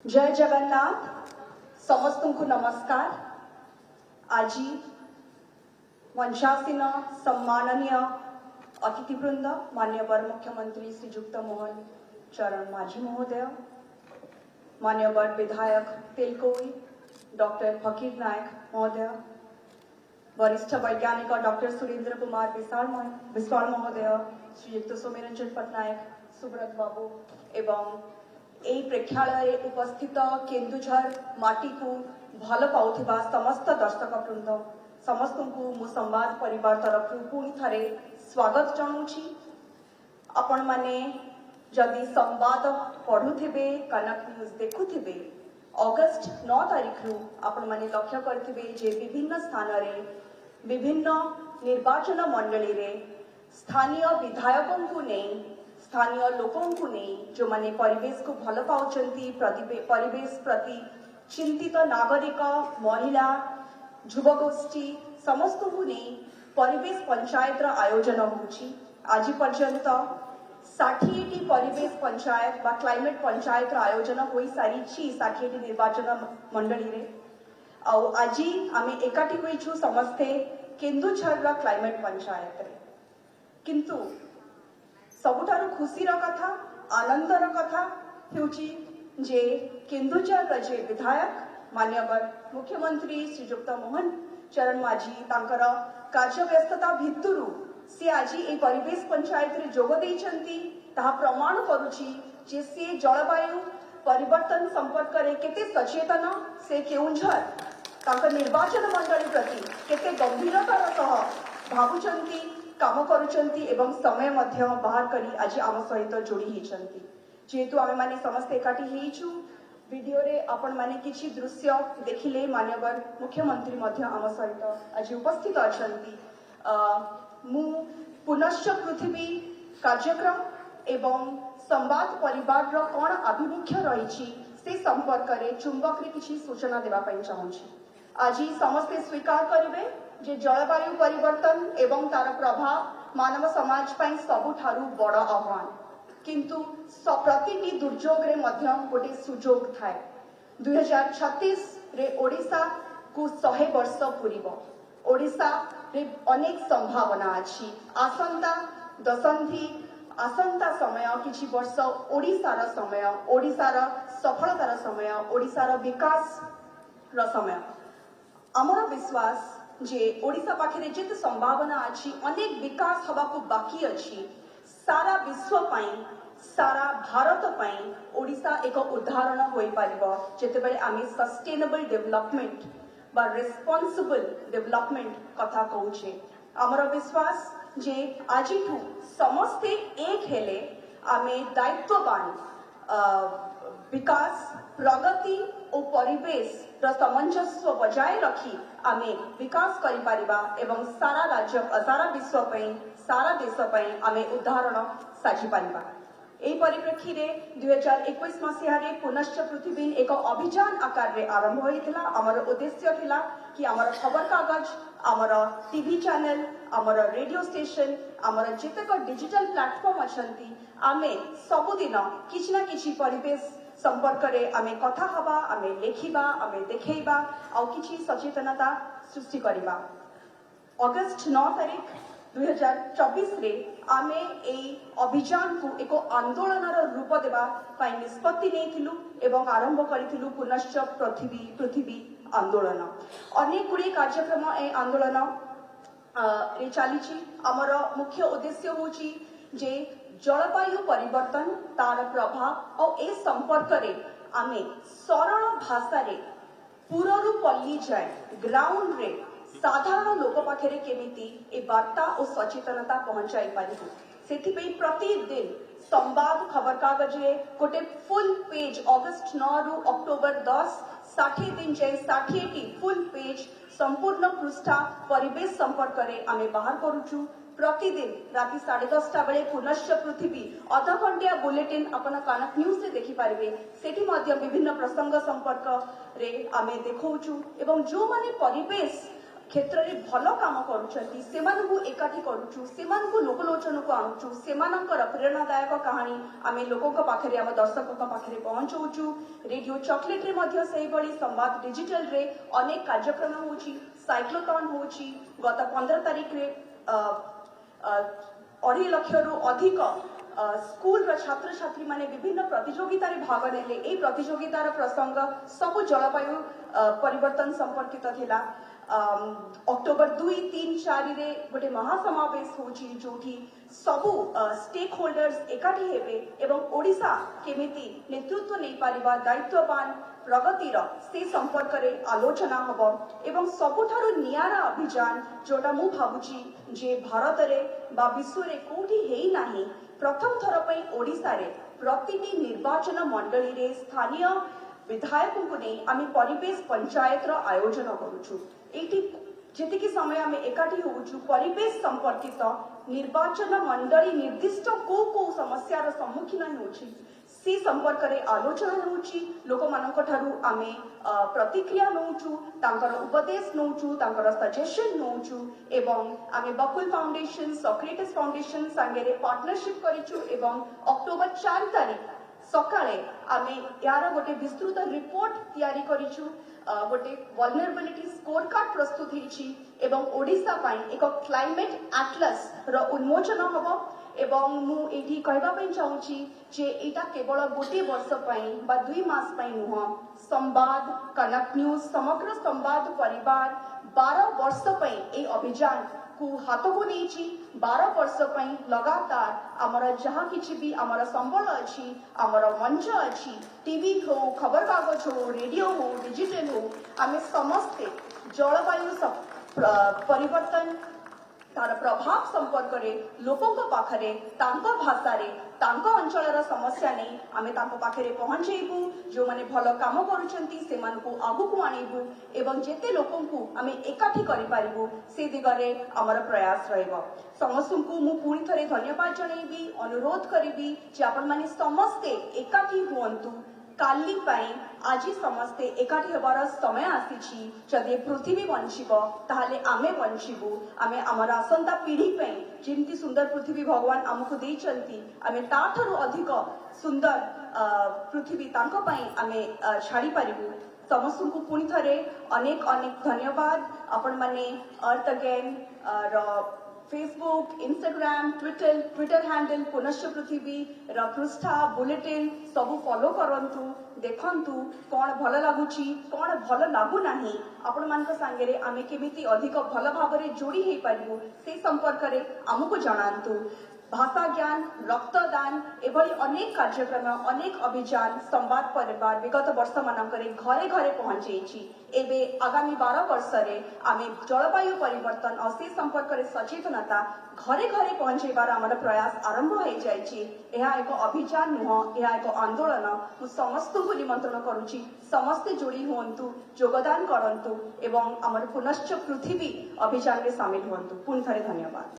जय जगन्नाथ समस्त को नमस्कार। आज मंचासीन सम्माननीय अतिथिवृंद मान्यवर मुख्यमंत्री श्रीजुक्त मोहन चरण माझी महोदय, मान्यवर विधायक तेलकोई डॉक्टर फकीर नायक महोदय, वरिष्ठ वैज्ञानिक डॉक्टर सुरेंद्र कुमार विश्वाल महोदय, श्रीजुक्त सौम्यरंजन पट्टनायक, सुब्रत बाबू एवं एई प्रेक्षालय उपस्थित केन्दुझर माटी को भल पाउथिबा समस्त दर्शक वृंद समस्त को मु संवाद परिवार तरफ पुणी थरे स्वागत जनाऊँगी। आपण माने जदि संवाद पढ़ुथिबे कनक न्यूज देखुथिबे अगस्ट 9 तारीख रु आपण माने लक्ष्य करथिबे जे विभिन्न स्थान रे विभिन्न निर्वाचन मंडली रे स्थानीय विधायकों को नहीं स्थानीय लोकों को नहीं जो माने परिवेश को भल पाउचंती परिवेश प्रति चिंतित नागरिक महिला युवगोष्ठी समस्त को नहीं परिवेश पंचायत आयोजन होची। आज पर्यंत 60टी परिवेश पंचायत बा क्लाइमेट पंचायत आयोजन हो सारी 60टी निर्वाचन मंडली रे आज आम एकाठी होइछु समस्ते केन्दुझर क्लाइमेट पंचायत रे। किंतु सबुठारु खुशीर कथा आनंदर कथा हेउची जे केन्दुझर जे विधायक मान्यवर मुख्यमंत्री श्रीजुक्त मोहन चरण माझी तांकर कार्य व्यस्तता भितरु सी आज ए परिवेश पंचायत रे जोग देइचंती ताहा प्रमाण करूची जे सी जलवायु परिवर्तन संपर्क रे केते सचेतन से केउंझर तांकर निर्वाचन मंडली प्रति केते गंभीरतार सह भाबुचंती काम करुचंती एवं समय मध्य बाहर करी आज आम सहित जोड़ी हिचंती। जेहेतु आमे माने समस्त एकाठी हेइछु वीडियो रे आपण माने किछि दृश्य देखिले मान्यवर मुख्यमंत्री मध्य आम सहित आज उपस्थित अछंती। मु पुनश्च पृथ्वी कार्यक्रम एवं संवाद परिवार रो कोन अभिमुख्य रहिछि से संपर्क रे चुंबक रे किछि सूचना देबा पई चाहूछि। आज समस्ते स्वीकार करिवे जे जलवायु परिवर्तन एवं तार प्रभाव मानव समाज पई सबुठारु बड़ आह्वान, किंतु प्रतिटी दुर्योग रे मध्य गोटे सुजोग थाए। 2036 रे ओडिशा को 100 वर्ष पूरीब। ओडिशा रे अनेक संभावना अछि। आसंता दशंधि आसंता समय किछि वर्ष ओडिशार समय, ओडिशार सफलतार समय, ओडिशार विकास र समय। आमर विश्वास जे ओडिशा पाखरे जिते संभावना अछि अनेक विकास हवा को बाकी अछि। सारा विश्व पई सारा भारत पई ओडिशा एक उदाहरण होई परिबो जेतेबेले आमी सस्टेनेबल डेवलपमेंट बा रिस्पांसिबल डेवलपमेंट कथा कहूछे। आमर विश्वास जे आजिठू समस्ते एक हेले आमे दायित्ववान विकास प्रगति और परिवेश र सामंजस्य बजाय रखी आमे विकास करि परिबा एवं सारा राज्य सारा विश्व पई सारा देश पई आमे उदाहरण साजी परिबा। एई परिप्रेक्षी रे 2021 मसिया रे पुनश्च पृथ्वी एक अभियान आकार रे आरंभ होइथिला। हमर उद्देश्य थिला कि हमर खबर कागज हमर टीवी चैनल हमर रेडियो स्टेशन हमर जेतेक डिजिटल प्लेटफॉर्म अछंती आमे सबुदिन किछि ना किछि परिवेश संपर्क रे आमे कथा हवा आमे लेखिबा आमे देखैबा आ किछि सचेतनता सृष्टि करिबा। अगस्ट 9 तारीख 2024 रे आमे एई अभियान को एक आंदोलनर रूप देबा पई निष्पत्ति नेथिलु एवं आरंभ करिथिलु पुनश्च पृथ्वी आंदोलन। अनेक गुडी कार्यक्रम ए आंदोलन रे चलीछि। हमर मुख्य उद्देश्य होची जे जलवायु परिवर्तन तार प्रभाव और ए संपर्क रे आमे सरल भाषा रे पुररु पल्ली जाए ग्राउंड रे साधारण लोक पाखरे केमिति ए वार्ता और सचेतनता पहुंचाई पारिबु। सेथिपई प्रतिदिन संवाद खबर कागज रे गोटे फुल पेज अगस्ट 9 रु अक्टोबर 10 60 दिन जाए 60टी फुल पेज संपूर्ण पृष्ठा परिवेश संपर्क रे आमे बाहर करूछु। प्रतिदिन राति 10:30 बेले पुनश्च पृथ्वी अध घंटिया बुलेटिन अपन कनक न्यूज से देखि पारिबे। सेठी मध्य विभिन्न प्रसंग संपर्क रे आमे देखौछु एवं जो माने परिवेश क्षेत्र रे भलो काम करूछंती सेमानकु एकाठी करूछु सेमानकु लोकलोचनकु आणुछु सेमानकर प्रेरणादायक कहानी आमे लोकक पाखरे आम दर्शकक पाखरे पहुंचौछु रेडियो चॉकलेट रे मध्य सही बड़ी संवाद डिजिटल रे अनेक कार्यक्रम होची साइक्लोथॉन होची गत 15 तारिख रे 2.5 लाख रु अधिक स्कूल र छात्र छात्री माने विभिन्न प्रतियोगिता रे भाग नेले ए प्रतियोगितार प्रसंग सब जलवायु परिवर्तन संपर्कित थिला अक्टोबर 2, 3, 4 रे गोटे महासमावेश होची जोठी सबु स्टेक होल्डर्स एकाठी हेबे एवं ओडिशा केमिति नेतृत्व नै पारिबा दायित्ववान प्रगतिर से संपर्क रे आलोचना हबो एवं सबुठारु नियारा अभियान जोटा मु भाबुची जे भारत रे बा विश्व रे कोठी हेई नाही प्रथम थर पई ओडिशा रे प्रतिटी निर्वाचन मंडली रे स्थानीय विधायकों को नहीं आम परिवेश पंचायत रो आयोजन करूछु एटी जेतिकी समय आम एकाठी होउछु परिवेश संपर्कित निर्वाचन मंडली निर्दिष्ट को समस्या रो सम्मुखीन होउछि से संपर्क रे आलोचना होउछि लोक मानक ठारू आमे प्रतिक्रिया नउछु तांकर उपदेश नउछु तांकर सजेशन नउछु एवं आमे बकुल फाउंडेशन सॉक्रेटिस फाउंडेशन संगे पार्टनरशिप करिछु एवं अक्टोबर 4 तारिख सकाळे आमे यार गोटे विस्तृत रिपोर्ट तयारी करिछु गोटे वल्नरेबिलिटी स्कोर कार्ड प्रस्तुत हिछि एवं ओडिशा पई एक क्लाइमेट एटलस रो उन्मोचन हबो एवं मु एठी कहबा पई चाहूची जे एटा केवल गोटे वर्ष पई बा 2 मास पई नुह संवाद कनक न्यूज समग्र संवाद परिवार 12 वर्ष पई ए अभियान को हाथ को नहीं 12 वर्ष पई लगातार आमर जहाँ किछि भी आमर संबल अछि आमर मंच अछि टीवी हो खबर कागज हो रेडियो हो डिजिटल हो आमे समस्ते जलवायु परिवर्तन तार प्रभाव संपर्क रे लोकों पाखरे तांको भाषा रे तांको अंचलर समस्या नहीं आमे तांको पाखरे पहुंचेबू जो माने भलो काम करूछंती से मान को आगु को आनीबू एवं जेते लोकों को आमे एकाठी करि पारिबू से दिगरे हमर प्रयास रहइबो समस्तଙ୍କୁ मु पूरी थरे धन्यवाद जणैबी अनुरोध करिबी जे आपण माने समस्ते एकाठी हुअंतु काली पाई आज समस्ते एकाठी हेबार समय आसीछि जदि पृथ्वी बंचिबो ताहाले आमे बंचिबू आमे हमर आसंता पीढ़ी पई जिंती सुंदर पृथ्वी भगवान हमकु देइचंती आमे ताठरो अधिक सुंदर पृथ्वी तांको पई आमे छाड़ी पारिबू समस्तଙ୍କୁ पुणी थरे अनेक अनेक धन्यवाद आपण माने अर्थ again Facebook Instagram Twitter handle पुनश्च पृथ्वी पृष्ठा बुलेटिन सबू फॉलो करंतु देखंतु कौन भल लगुची कौन भल लागू नाही आपण मानक सांगरे आमे केमिति अधिक भल भाबरे जोड़ी हे पारिबु से संपर्क रे हमकु जणांतु भाषा ज्ञान रक्तदान एभली अनेक कार्यक्रम अनेक अभियान संवाद परिवार विगत वर्ष मानकरे घरे घरे पहुंचेछि एबे आगामी 12 वर्ष रे आमे जलवायु परिवर्तन और से संपर्क रे सचेतनता घरे घरे पहुंचेबार हमर प्रयास आरंभ हो जाइछि एहा एक अभियान नुह एहा एक आंदोलन मु समस्त को निमंत्रण करूछि समस्त जोड़ी हुअंतु योगदान करंतु एवं हमर पुनश्च पृथ्वी अभियान रे शामिल हुअंतु पुनः धन्यवाद।